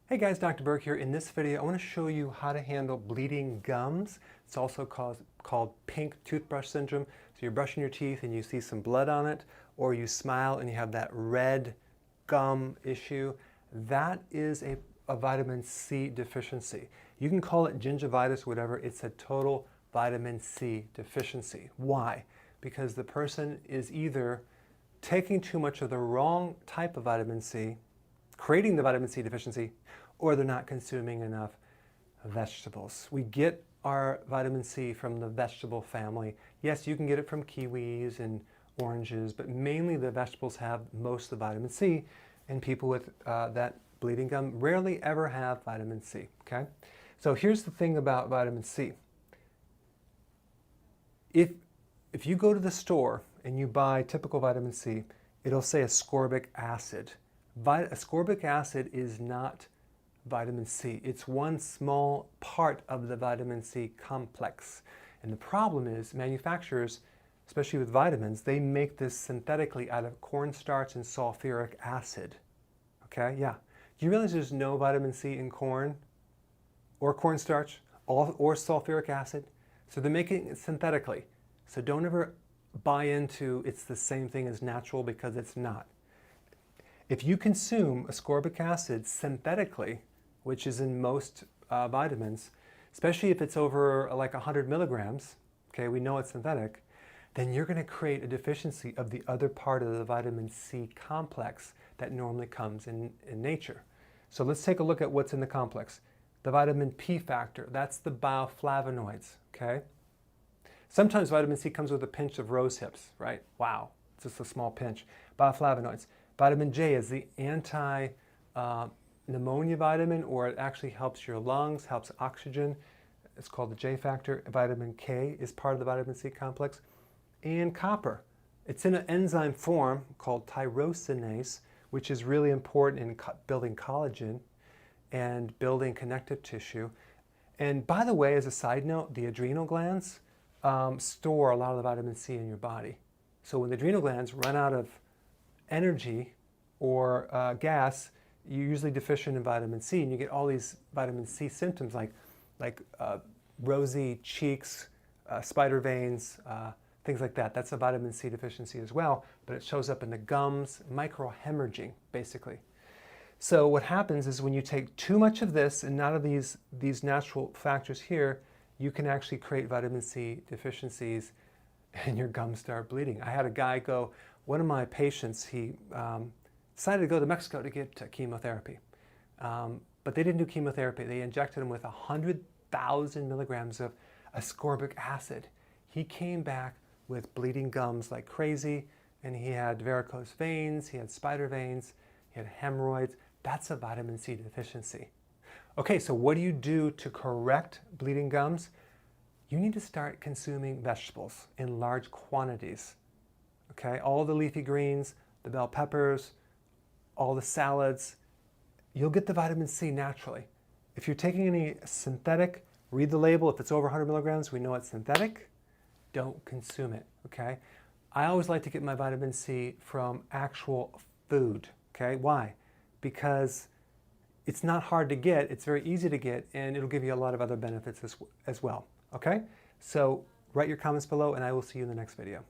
Hey guys, Dr. Berg here. In this video, I want to show you how to handle bleeding gums. It's also called pink toothbrush syndrome. So you're brushing your teeth and you see some blood on it, or you smile and you have that red gum issue. That is a vitamin C deficiency. You can call it gingivitis, whatever. It's a total vitamin C deficiency. Why? Because the person is either taking too much of the wrong type of vitamin C, creating the vitamin C deficiency, or they're not consuming enough vegetables. We get our vitamin C from the vegetable family. Yes, you can get it from kiwis and oranges, but mainly the vegetables have most of the vitamin C, and people with that bleeding gum rarely ever have vitamin C, okay? So here's the thing about vitamin C. If you go to the store and you buy typical vitamin C, it'll say ascorbic acid. Ascorbic acid is not vitamin C. It's one small part of the vitamin C complex. And the problem is manufacturers, especially with vitamins, they make this synthetically out of cornstarch and sulfuric acid. Okay, yeah. Do you realize there's no vitamin C in corn or cornstarch or sulfuric acid? So they're making it synthetically. So don't ever buy into it's the same thing as natural, because it's not. If you consume ascorbic acid synthetically, which is in most vitamins, especially if it's over like 100 milligrams, okay, we know it's synthetic, then you're going to create a deficiency of the other part of the vitamin C complex that normally comes in nature. So let's take a look at what's in the complex. The vitamin P factor, that's the bioflavonoids, okay? Sometimes vitamin C comes with a pinch of rose hips, right? Wow, it's just a small pinch. Bioflavonoids. Vitamin J is the anti-pneumonia vitamin, or it actually helps your lungs, helps oxygen. It's called the J factor. Vitamin K is part of the vitamin C complex. And copper. It's in an enzyme form called tyrosinase, which is really important in building collagen and building connective tissue. And by the way, as a side note, the adrenal glands store a lot of the vitamin C in your body. So when the adrenal glands run out of energy or gas, you're usually deficient in vitamin C, and you get all these vitamin C symptoms like rosy cheeks, spider veins, things like that. That's a vitamin C deficiency as well, but it shows up in the gums, microhemorrhaging, basically. So what happens is when you take too much of this and none of these natural factors here, you can actually create vitamin C deficiencies and your gums start bleeding. I had a guy go, one of my patients, he decided to go to Mexico to get chemotherapy. But they didn't do chemotherapy. They injected him with 100,000 milligrams of ascorbic acid. He came back with bleeding gums like crazy, and he had varicose veins, he had spider veins, he had hemorrhoids. That's a vitamin C deficiency. Okay, so what do you do to correct bleeding gums? You need to start consuming vegetables in large quantities. Okay, all the leafy greens, the bell peppers, all the salads, you'll get the vitamin C naturally. If you're taking any synthetic, read the label. If it's over 100 milligrams, we know it's synthetic. Don't consume it, okay? I always like to get my vitamin C from actual food, okay? Why? Because it's not hard to get, it's very easy to get, and it'll give you a lot of other benefits as well, okay? So write your comments below, and I will see you in the next video.